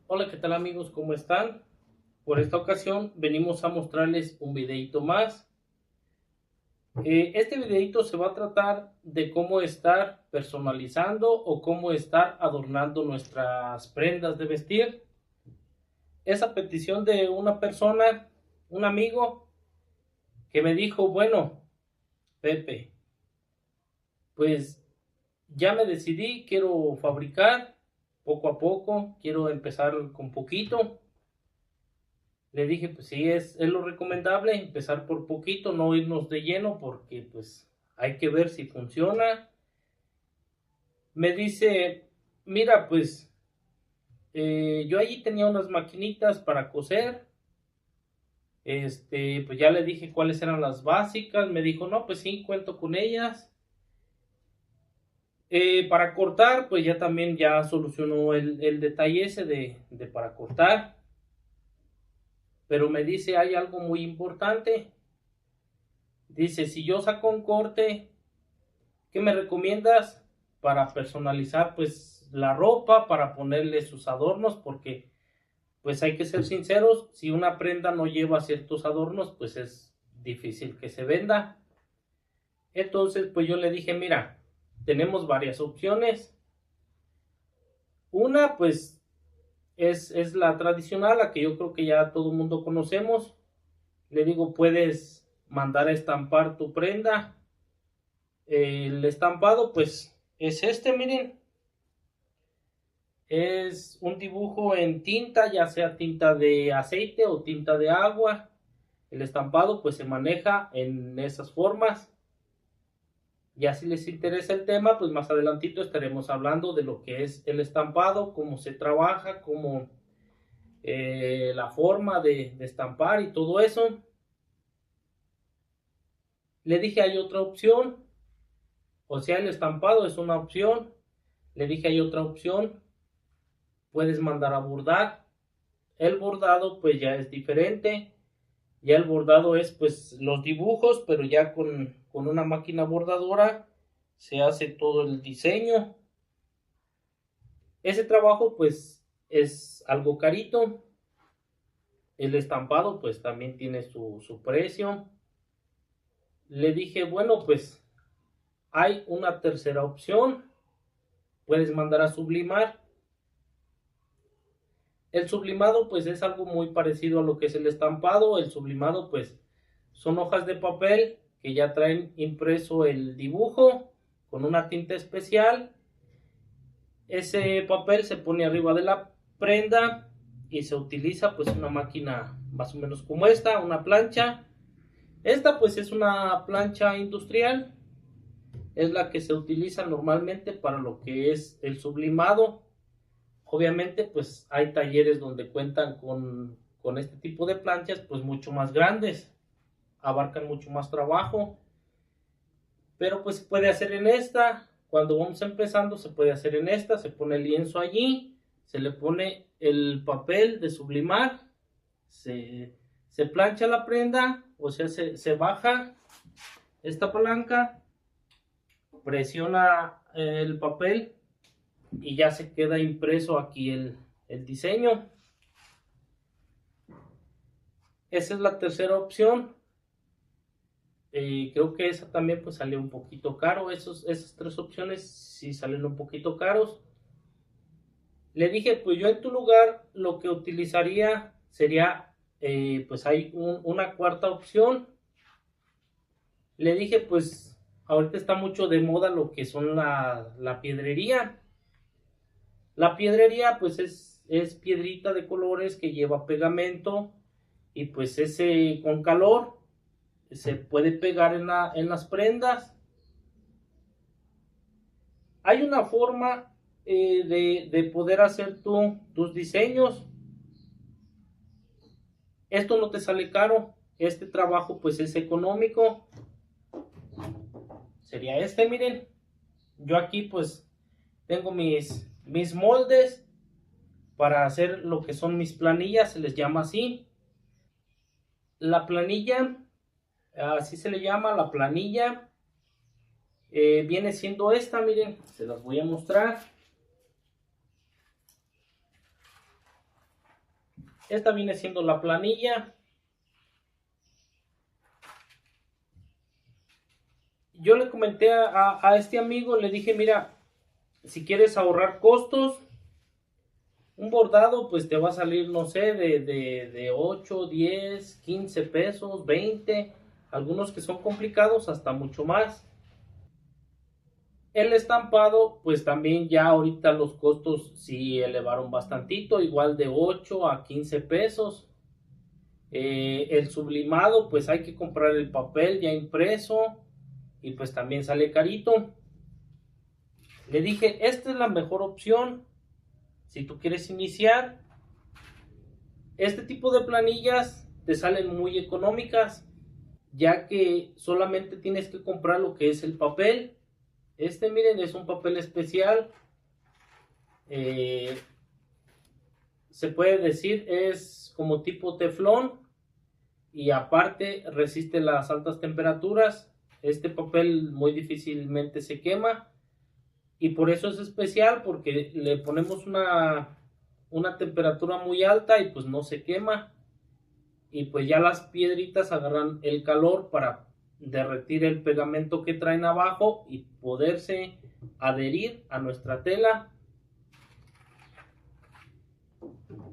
Hola, ¿qué tal amigos? ¿Cómo están? Por esta ocasión venimos a mostrarles un videito más. Este videito se va a tratar de cómo estar personalizando o cómo estar adornando nuestras prendas de vestir. Esa petición de una persona, un amigo, que me dijo, bueno, Pepe, pues ya me decidí, quiero fabricar poco a poco, quiero empezar con poquito. Le dije, pues sí, es lo recomendable, empezar por poquito, no irnos de lleno, porque pues hay que ver si funciona. Me dice, mira, pues yo allí tenía unas maquinitas para coser, pues ya le dije cuáles eran las básicas, me dijo, no, pues sí, cuento con ellas. Para cortar, pues ya también ya solucionó el detalle ese de para cortar, pero me dice, hay algo muy importante. Dice, si yo saco un corte, ¿qué me recomiendas para personalizar pues la ropa, para ponerle sus adornos? Porque pues hay que ser sinceros, si una prenda no lleva ciertos adornos, pues es difícil que se venda. Entonces pues yo le dije, mira, tenemos varias opciones. Una pues es la tradicional, la que yo creo que ya todo el mundo conocemos. Le digo, puedes mandar a estampar tu prenda. El estampado pues es este, miren. Es un dibujo en tinta, ya sea tinta de aceite o tinta de agua. El estampado pues se maneja en esas formas. Ya si les interesa el tema, pues más adelantito estaremos hablando de lo que es el estampado, cómo se trabaja, cómo la forma de estampar y todo eso. Le dije hay otra opción, o sea el estampado es una opción. Le dije hay otra opción, puedes mandar a bordar. El bordado pues ya es diferente. Ya el bordado es pues los dibujos, pero ya con una máquina bordadora se hace todo el diseño. Ese trabajo pues es algo carito. El estampado pues también tiene su precio. Le dije, bueno, pues hay una tercera opción. Puedes mandar a sublimar. El sublimado pues es algo muy parecido a lo que es el estampado. El sublimado pues son hojas de papel que ya traen impreso el dibujo con una tinta especial. Ese papel se pone arriba de la prenda y se utiliza pues una máquina más o menos como esta, una plancha. Esta pues es una plancha industrial, es la que se utiliza normalmente para lo que es el sublimado. Obviamente pues hay talleres donde cuentan con este tipo de planchas pues mucho más grandes, abarcan mucho más trabajo, pero pues se puede hacer en esta. Cuando vamos empezando se puede hacer en esta, se pone el lienzo allí, se le pone el papel de sublimar, se plancha la prenda, o sea se baja esta palanca, presiona el papel y ya se queda impreso aquí el diseño. Esa es la tercera opción. Creo que esa también pues salió un poquito caro. Esas tres opciones sí salen un poquito caros. Le dije, pues yo en tu lugar lo que utilizaría sería, pues hay una cuarta opción. Le dije, pues ahorita está mucho de moda lo que son la piedrería. La piedrería pues es piedrita de colores que lleva pegamento y pues ese con calor se puede pegar en las prendas. Hay una forma de poder hacer tus diseños. Esto no te sale caro. Este trabajo pues es económico. Sería este, miren. Yo aquí pues tengo mis moldes para hacer lo que son mis planillas. Se les llama así. La planilla, así se le llama la planilla. Viene siendo esta, miren. Se las voy a mostrar. Esta viene siendo la planilla. Yo le comenté a este amigo, le dije, mira, si quieres ahorrar costos, un bordado pues te va a salir, no sé, de 8, 10, 15 pesos, 20, algunos que son complicados hasta mucho más. El estampado pues también ya ahorita los costos sí elevaron bastantito, igual de 8 a 15 pesos. El sublimado pues hay que comprar el papel ya impreso y pues también sale carito. Le dije, esta es la mejor opción si tú quieres iniciar. Este tipo de planillas te salen muy económicas, ya que solamente tienes que comprar lo que es el papel. Este, miren, es un papel especial. Eh, Se puede decir es como tipo teflón y aparte resiste las altas temperaturas. Este papel muy difícilmente se quema y por eso es especial, porque le ponemos una temperatura muy alta y pues no se quema, y pues ya las piedritas agarran el calor para derretir el pegamento que traen abajo y poderse adherir a nuestra tela.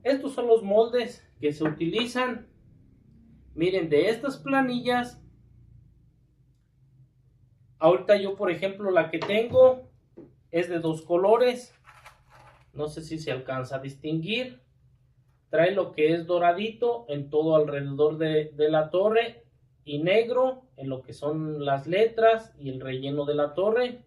Estos son los moldes que se utilizan. Miren, de estas planillas, ahorita yo por ejemplo la que tengo es de dos colores, no sé si se alcanza a distinguir. Trae lo que es doradito en todo alrededor de la torre y negro en lo que son las letras y el relleno de la torre.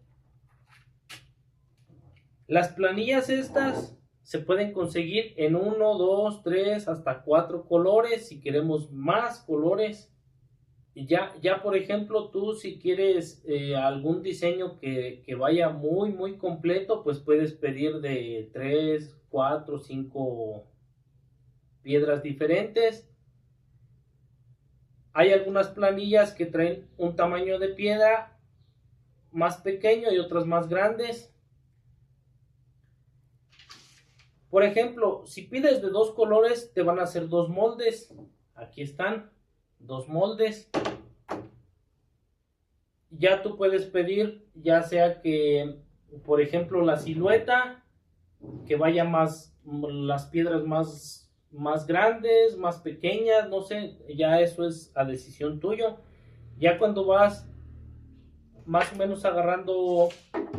Las planillas estas se pueden conseguir en 1, 2, 3, hasta 4 colores si queremos más colores. Ya por ejemplo, tú si quieres algún diseño que vaya muy completo, pues puedes pedir de 3, 4, 5 piedras diferentes. Hay algunas planillas que traen un tamaño de piedra más pequeño y otras más grandes. Por ejemplo, si pides de dos colores, te van a hacer dos moldes. Aquí están, dos moldes. Ya tú puedes pedir, ya sea que, por ejemplo, la silueta, que vaya más, las piedras más grandes, más pequeñas, no sé, ya eso es a decisión tuyo. Ya cuando vas más o menos agarrando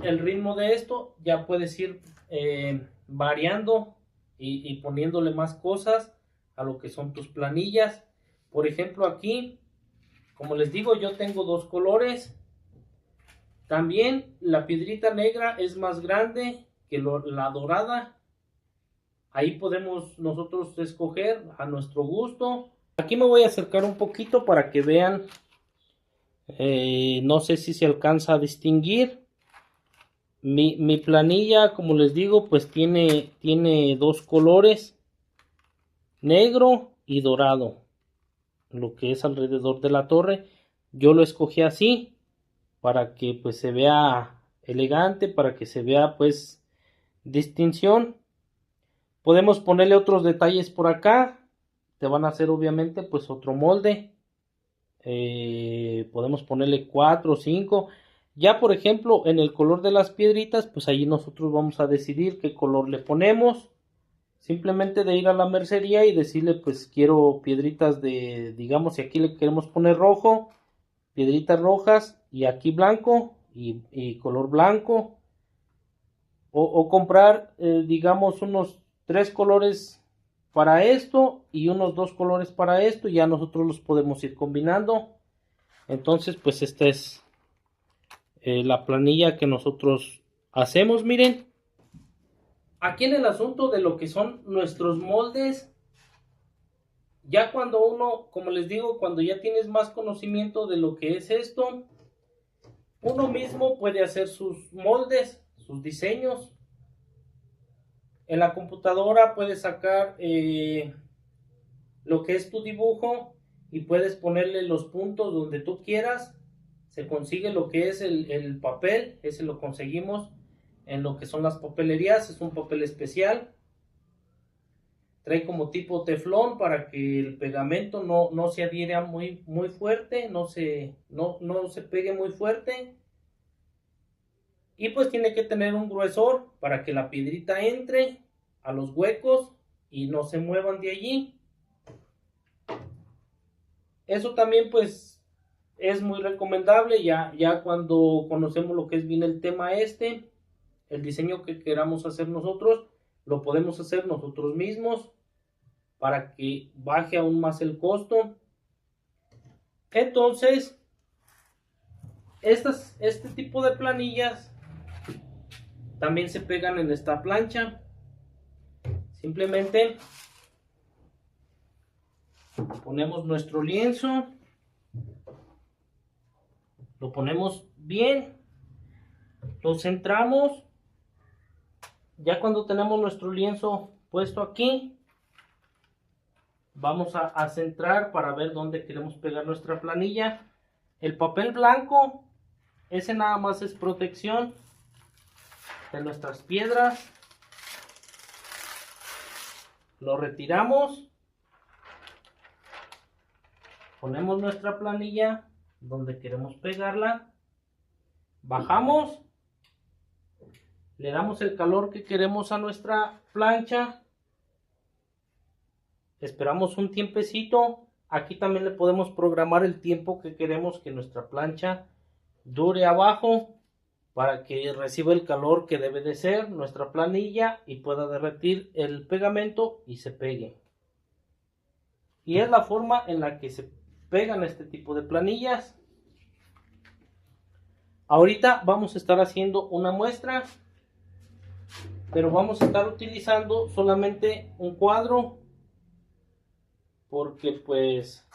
el ritmo de esto, ya puedes ir variando y poniéndole más cosas a lo que son tus planillas. Por ejemplo, aquí, como les digo, yo tengo dos colores. También la piedrita negra es más grande que la dorada. Ahí podemos nosotros escoger a nuestro gusto. Aquí me voy a acercar un poquito para que vean. No sé si se alcanza a distinguir. Mi planilla, como les digo, pues tiene dos colores, negro y dorado, lo que es alrededor de la torre. Yo lo escogí así para que pues se vea elegante, para que se vea pues distinción. Podemos ponerle otros detalles por acá, te van a hacer obviamente pues otro molde. Podemos ponerle 4 o 5. Ya por ejemplo en el color de las piedritas, pues ahí nosotros vamos a decidir qué color le ponemos. Simplemente de ir a la mercería y decirle pues quiero piedritas de, digamos, si aquí le queremos poner rojo, piedritas rojas, y aquí blanco y color blanco. O comprar digamos unos 3 colores para esto y unos 2 colores para esto, y ya nosotros los podemos ir combinando. Entonces pues esta es la planilla que nosotros hacemos. Miren, aquí en el asunto de lo que son nuestros moldes, ya cuando uno, como les digo, cuando ya tienes más conocimiento de lo que es esto, uno mismo puede hacer sus moldes, sus diseños. En la computadora puedes sacar lo que es tu dibujo y puedes ponerle los puntos donde tú quieras. Se consigue lo que es el papel, ese lo conseguimos en lo que son las papelerías, es un papel especial. trae como tipo teflón para que el pegamento no se adhiera muy fuerte, no se pegue muy fuerte. Y pues tiene que tener un gruesor para que la piedrita entre a los huecos y no se muevan de allí. Eso también pues es muy recomendable ya cuando conocemos lo que es bien el tema el diseño que queramos hacer nosotros, lo podemos hacer nosotros mismos para que baje aún más el costo. Entonces, este tipo de planillas también se pegan en esta plancha. Simplemente ponemos nuestro lienzo, lo ponemos bien, lo centramos. Ya cuando tenemos nuestro lienzo puesto aquí, vamos a centrar para ver dónde queremos pegar nuestra planilla. El papel blanco, ese nada más es protección de nuestras piedras. Lo retiramos, ponemos nuestra planilla donde queremos pegarla, bajamos, le damos el calor que queremos a nuestra plancha, esperamos un tiempecito. Aquí también le podemos programar el tiempo que queremos que nuestra plancha dure abajo para que reciba el calor que debe de ser nuestra planilla y pueda derretir el pegamento y se pegue. Y es la forma en la que se pegan este tipo de planillas. Ahorita vamos a estar haciendo una muestra, pero vamos a estar utilizando solamente un cuadro, porque pues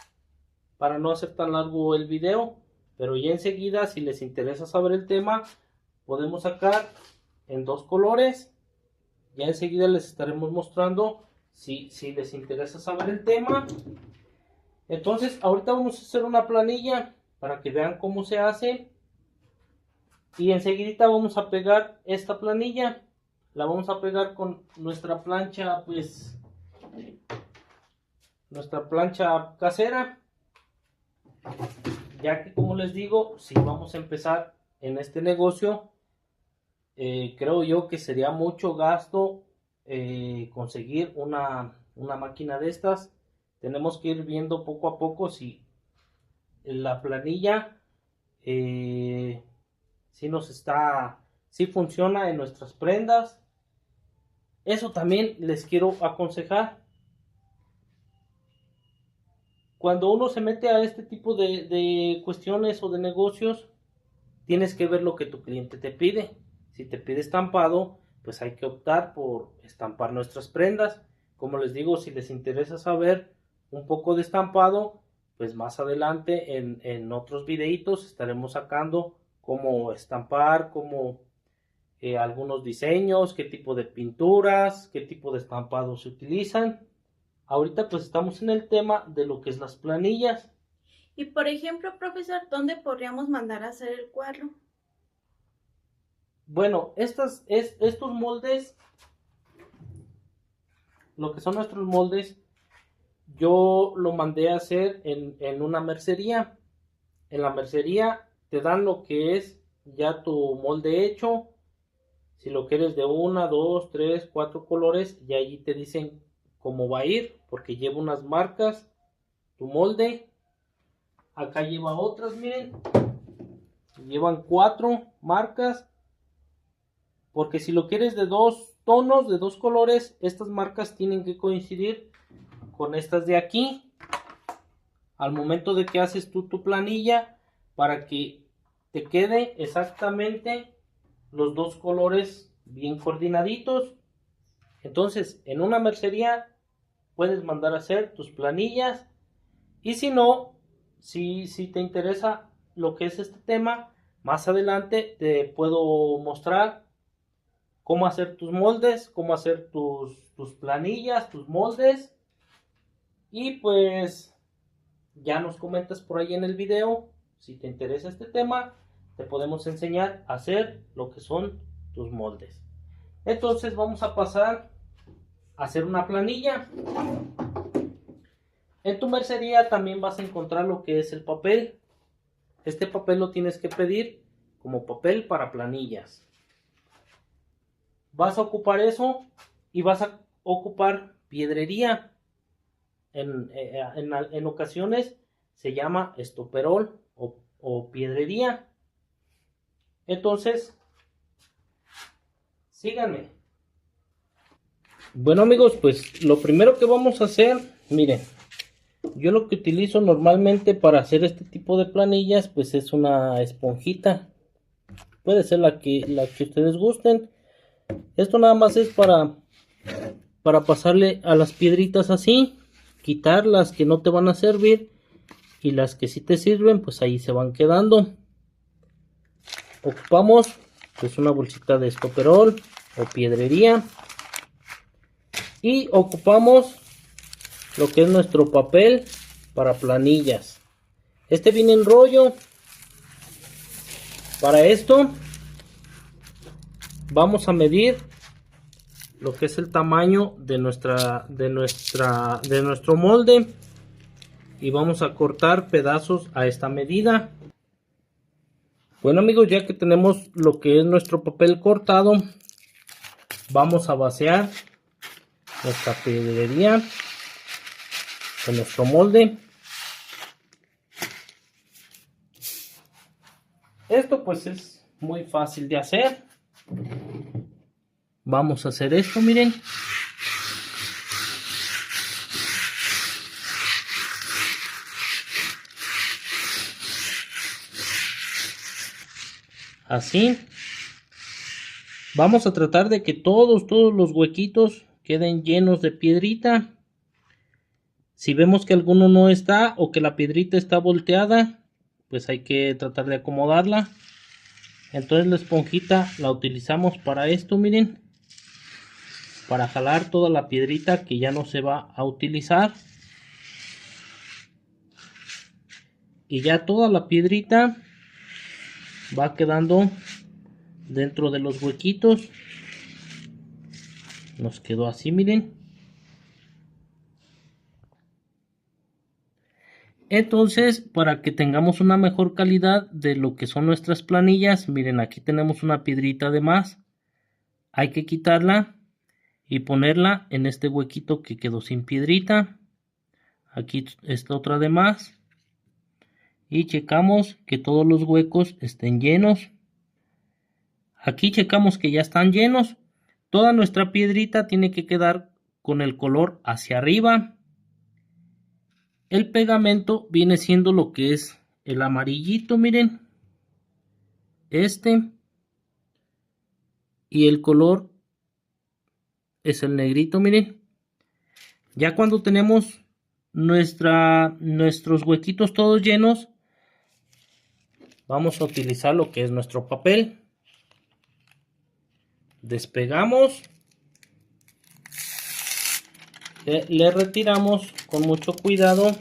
para no hacer tan largo el video. Pero ya enseguida, si les interesa saber el tema, podemos sacar en dos colores. Ya enseguida les estaremos mostrando si les interesa saber el tema. Entonces ahorita vamos a hacer una planilla para que vean cómo se hace. Y enseguida vamos a pegar esta planilla. La vamos a pegar con nuestra plancha, pues nuestra plancha casera. Ya que, como les digo, si vamos a empezar en este negocio, creo yo que sería mucho gasto conseguir una máquina de estas. Tenemos que ir viendo poco a poco si la planilla si funciona en nuestras prendas. Eso también les quiero aconsejar. Cuando uno se mete a este tipo de cuestiones o de negocios, tienes que ver lo que tu cliente te pide. Si te pide estampado, pues hay que optar por estampar nuestras prendas. Como les digo, si les interesa saber un poco de estampado, pues más adelante en otros videitos estaremos sacando cómo estampar, cómo algunos diseños, qué tipo de pinturas, qué tipo de estampado se utilizan. Ahorita pues estamos en el tema de lo que es las planillas. Y por ejemplo, profesor, ¿dónde podríamos mandar a hacer el cuadro? Bueno, estos moldes, lo que son nuestros moldes, yo lo mandé a hacer en una mercería. En la mercería te dan lo que es ya tu molde hecho. Si lo quieres de 1, 2, 3, 4 colores, y allí te dicen cómo va a ir, porque lleva unas marcas tu molde. Acá lleva otras, miren, llevan 4 marcas, porque si lo quieres de 2 tonos, de 2 colores, estas marcas tienen que coincidir con estas de aquí al momento de que haces tú tu planilla, para que te quede exactamente los 2 colores bien coordinaditos. Entonces en una mercería puedes mandar a hacer tus planillas, y si no, si te interesa lo que es este tema, más adelante te puedo mostrar cómo hacer tus moldes, cómo hacer tus planillas, tus moldes. Y pues ya nos comentas por ahí en el video si te interesa este tema. Te podemos enseñar a hacer lo que son tus moldes. Entonces vamos a pasar hacer una planilla. En tu mercería también vas a encontrar lo que es el papel. Este papel lo tienes que pedir como papel para planillas. Vas a ocupar eso y vas a ocupar piedrería. En ocasiones se llama estoperol o piedrería. Entonces, síganme. Bueno amigos, pues lo primero que vamos a hacer, miren, yo lo que utilizo normalmente para hacer este tipo de planillas, pues es una esponjita. Puede ser la que ustedes gusten. Esto nada más es para pasarle a las piedritas así, quitar las que no te van a servir y las que sí te sirven, pues ahí se van quedando. Ocupamos pues una bolsita de estoperol o piedrería y ocupamos lo que es nuestro papel para planillas. Este viene en rollo. Para esto vamos a medir lo que es el tamaño de nuestro molde y vamos a cortar pedazos a esta medida. Bueno amigos, ya que tenemos lo que es nuestro papel cortado, vamos a vaciar nuestra piedrería en nuestro molde. Esto pues es muy fácil de hacer. Vamos a hacer esto, miren. Así. Vamos a tratar de que todos los huequitos queden llenos de piedrita. Si vemos que alguno no está o que la piedrita está volteada, pues hay que tratar de acomodarla. Entonces la esponjita la utilizamos para esto, miren. Para jalar toda la piedrita que ya no se va a utilizar. Y ya toda la piedrita va quedando dentro de los huequitos. Nos quedó así, miren. Entonces, para que tengamos una mejor calidad de lo que son nuestras planillas, miren, aquí tenemos una piedrita de más. Hay que quitarla y ponerla en este huequito que quedó sin piedrita. Aquí está otra de más. Y checamos que todos los huecos estén llenos. Aquí checamos que ya están llenos. Toda nuestra piedrita tiene que quedar con el color hacia arriba. El pegamento viene siendo lo que es el amarillito, miren. Este. Y el color es el negrito, miren. Ya cuando tenemos nuestros huequitos todos llenos, vamos a utilizar lo que es nuestro papel. Despegamos. Le retiramos con mucho cuidado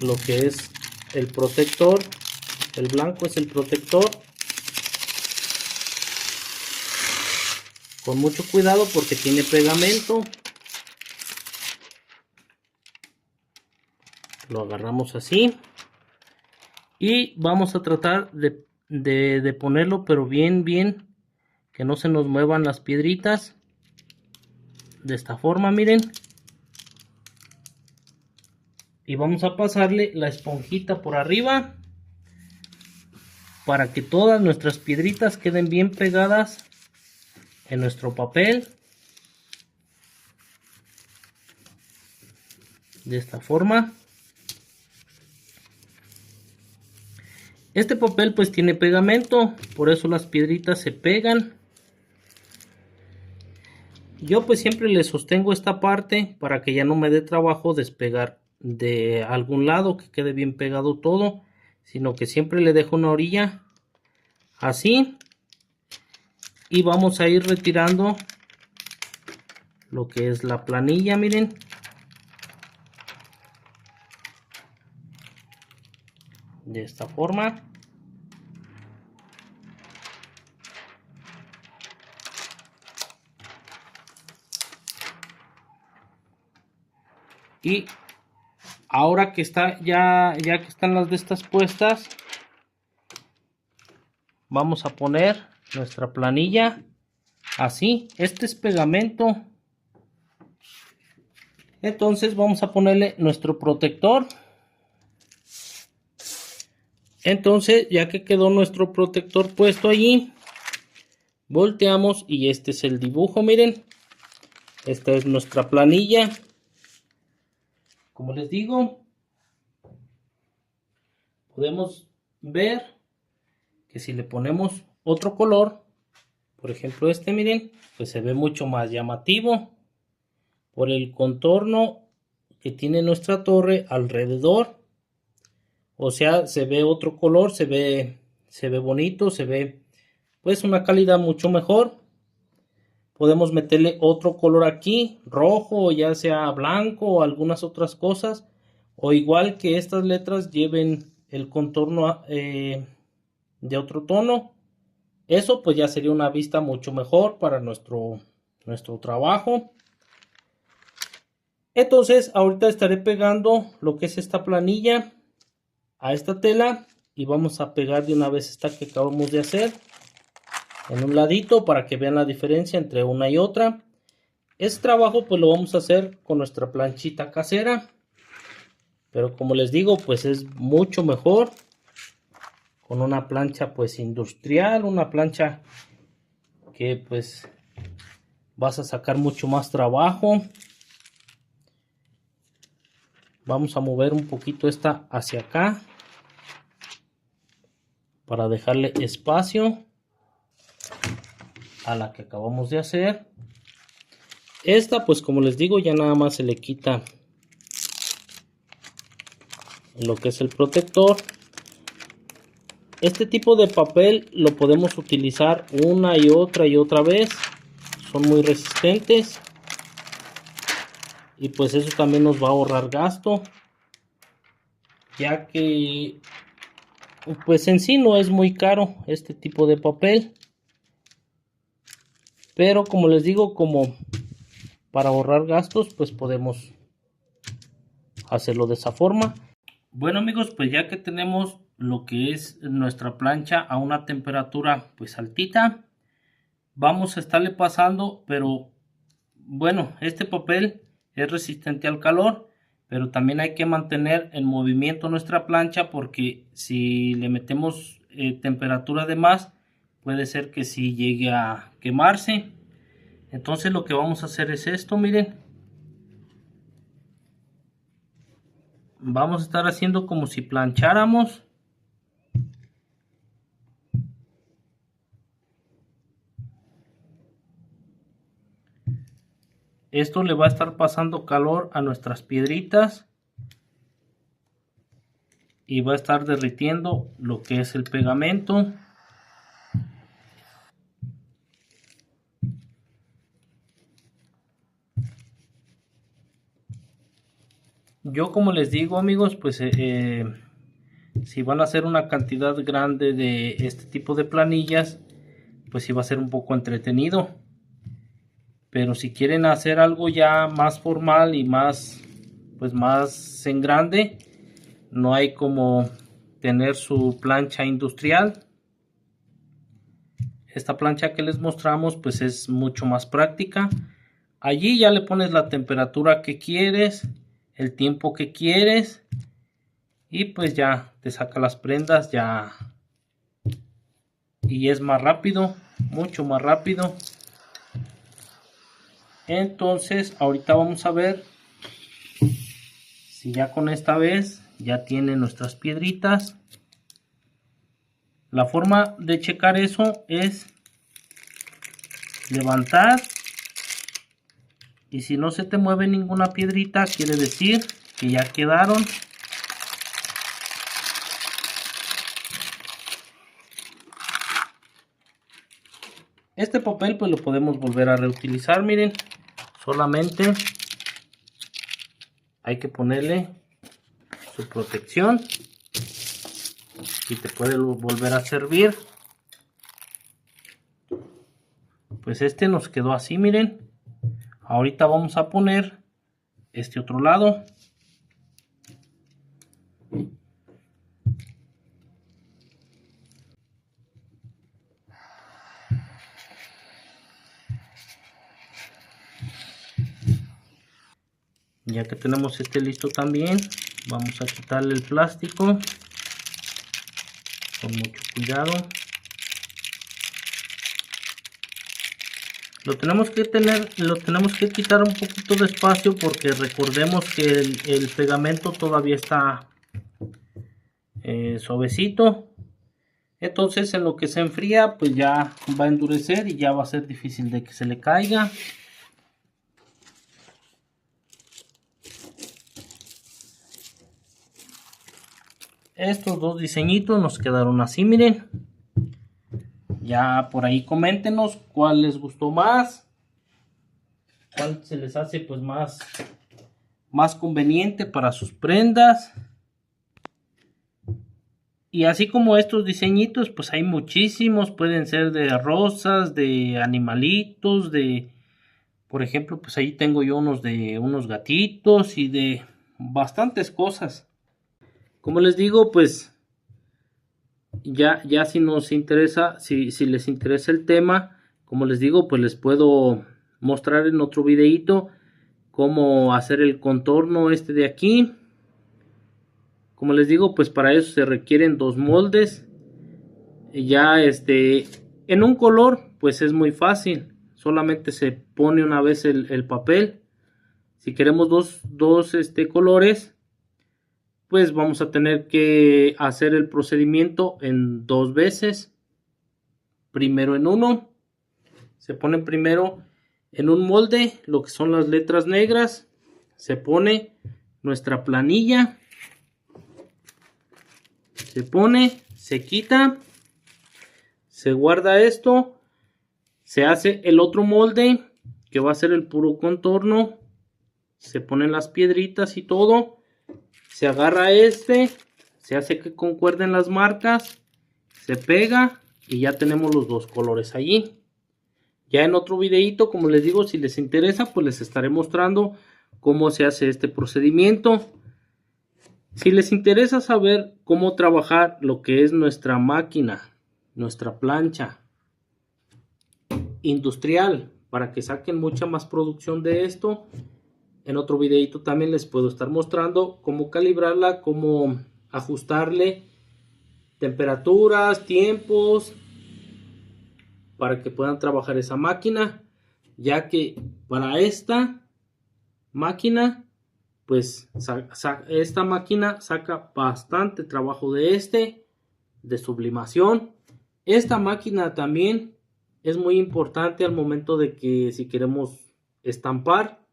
lo que es el protector. El blanco es el protector. Con mucho cuidado porque tiene pegamento. Lo agarramos así. Y vamos a tratar de ponerlo, pero bien. Que no se nos muevan las piedritas. De esta forma, miren. Y vamos a pasarle la esponjita por arriba. Para que todas nuestras piedritas queden bien pegadas en nuestro papel. De esta forma. Este papel pues tiene pegamento, por eso las piedritas se pegan. Yo pues siempre le sostengo esta parte para que ya no me dé trabajo despegar de algún lado, que quede bien pegado todo, sino que siempre le dejo una orilla así. Y vamos a ir retirando lo que es la planilla, miren. De esta forma. Y ahora que está ya que están las de estas puestas, vamos a poner nuestra planilla así. Este es pegamento. Entonces vamos a ponerle nuestro protector. Entonces, ya que quedó nuestro protector puesto allí, volteamos y este es el dibujo, miren. Esta es nuestra planilla. Como les digo, podemos ver que si le ponemos otro color, por ejemplo este, miren, pues se ve mucho más llamativo por el contorno que tiene nuestra torre alrededor. O sea, se ve otro color, se ve bonito, se ve pues una calidad mucho mejor. Podemos meterle otro color aquí, rojo, ya sea blanco o algunas otras cosas. O igual que estas letras lleven el contorno de otro tono. Eso pues ya sería una vista mucho mejor para nuestro trabajo. Entonces ahorita estaré pegando lo que es esta planilla a esta tela y vamos a pegar de una vez esta que acabamos de hacer en un ladito para que vean la diferencia entre una y otra. Este trabajo pues lo vamos a hacer con nuestra planchita casera, pero como les digo pues es mucho mejor con una plancha pues industrial, una plancha que pues vas a sacar mucho más trabajo. Vamos a mover un poquito esta hacia acá para dejarle espacio a la que acabamos de hacer. Esta pues como les digo ya nada más se le quita lo que es el protector. Este tipo de papel lo podemos utilizar una y otra vez, son muy resistentes y pues eso también nos va a ahorrar gasto, ya que pues en sí no es muy caro este tipo de papel, pero como les digo, como para ahorrar gastos pues podemos hacerlo de esa forma. Bueno amigos, pues ya que tenemos lo que es nuestra plancha a una temperatura pues altita, vamos a estarle pasando, pero bueno, este papel es resistente al calor, pero también hay que mantener en movimiento nuestra plancha porque si le metemos temperatura de más, puede ser que sí llegue a quemarse. Entonces lo que vamos a hacer es esto, miren. Vamos a estar haciendo como si plancháramos. Esto le va a estar pasando calor a nuestras piedritas y va a estar derritiendo lo que es el pegamento. Yo como les digo amigos, pues si van a hacer una cantidad grande de este tipo de planillas, pues sí va a ser un poco entretenido. Pero si quieren hacer algo ya más formal y más en grande, no hay como tener su plancha industrial. Esta plancha que les mostramos pues es mucho más práctica. Allí ya le pones la temperatura que quieres, el tiempo que quieres y pues ya te saca las prendas ya, y es más rápido, mucho más rápido. Entonces ahorita vamos a ver si ya con esta vez ya tiene nuestras piedritas. La forma de checar eso es levantar y si no se te mueve ninguna piedrita quiere decir que ya quedaron. Este papel pues lo podemos volver a reutilizar, miren, solamente hay que ponerle su protección y te puede volver a servir. Pues este nos quedó así, miren. Ahorita vamos a poner este otro lado. Ya que tenemos este listo también, vamos a quitarle el plástico con mucho cuidado. Lo tenemos que quitar un poquito despacio porque recordemos que el pegamento todavía está suavecito. Entonces en lo que se enfría pues ya va a endurecer y ya va a ser difícil de que se le caiga. Estos dos diseñitos nos quedaron así, miren. Ya por ahí coméntenos cuál les gustó más, cuál se les hace pues más conveniente para sus prendas. Y así como estos diseñitos, pues hay muchísimos, pueden ser de rosas, de animalitos, por ejemplo, pues ahí tengo yo unos de unos gatitos y de bastantes cosas. Como les digo, pues ya si nos interesa, si les interesa el tema, como les digo, pues les puedo mostrar en otro videito cómo hacer el contorno este de aquí. Como les digo, pues para eso se requieren dos moldes. Ya en un color pues es muy fácil, solamente se pone una vez el papel. Si queremos dos colores, pues vamos a tener que hacer el procedimiento en dos veces. Primero en uno, se pone primero en un molde lo que son las letras negras, se pone nuestra planilla, se pone, se quita, se guarda esto, se hace el otro molde que va a ser el puro contorno, se ponen las piedritas y todo. Se agarra se hace que concuerden las marcas, se pega y ya tenemos los dos colores allí. Ya en otro videito, como les digo, si les interesa, pues les estaré mostrando cómo se hace este procedimiento. Si les interesa saber cómo trabajar lo que es nuestra máquina, nuestra plancha industrial, para que saquen mucha más producción de esto, en otro videito también les puedo estar mostrando cómo calibrarla, cómo ajustarle temperaturas, tiempos, para que puedan trabajar esa máquina, ya que para esta máquina, pues esta máquina saca bastante trabajo de sublimación. Esta máquina también es muy importante al momento de que si queremos estampar.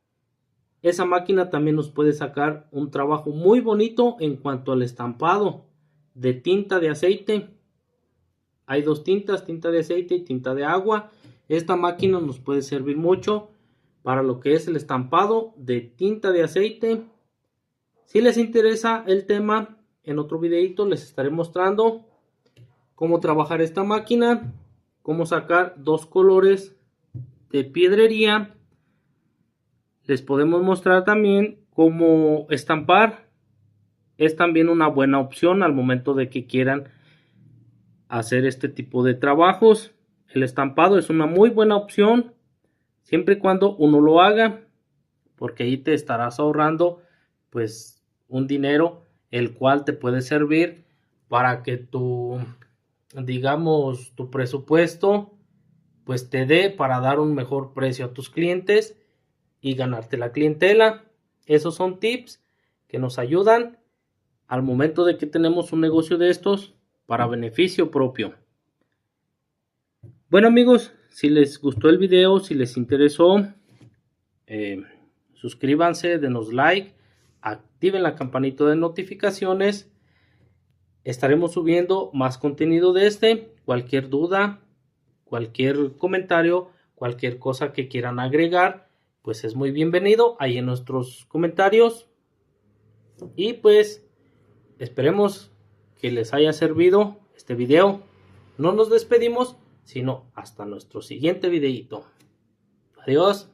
Esa máquina también nos puede sacar un trabajo muy bonito en cuanto al estampado de tinta de aceite. Hay dos tintas, tinta de aceite y tinta de agua. Esta máquina nos puede servir mucho para lo que es el estampado de tinta de aceite. Si les interesa el tema, en otro videito les estaré mostrando cómo trabajar esta máquina, cómo sacar dos colores de piedrería. Les podemos mostrar también cómo estampar. Es también una buena opción al momento de que quieran hacer este tipo de trabajos. El estampado es una muy buena opción siempre y cuando uno lo haga, porque ahí te estarás ahorrando pues un dinero el cual te puede servir para que tu presupuesto pues te dé para dar un mejor precio a tus clientes y ganarte la clientela. Esos son tips que nos ayudan al momento de que tenemos un negocio de estos para beneficio propio. Bueno amigos, si les gustó el video, si les interesó, suscríbanse, denos like, activen la campanita de notificaciones. Estaremos subiendo más contenido de cualquier duda, cualquier comentario, cualquier cosa que quieran agregar, pues es muy bienvenido ahí en nuestros comentarios. Y pues esperemos que les haya servido este video. No nos despedimos, sino hasta nuestro siguiente videito. Adiós.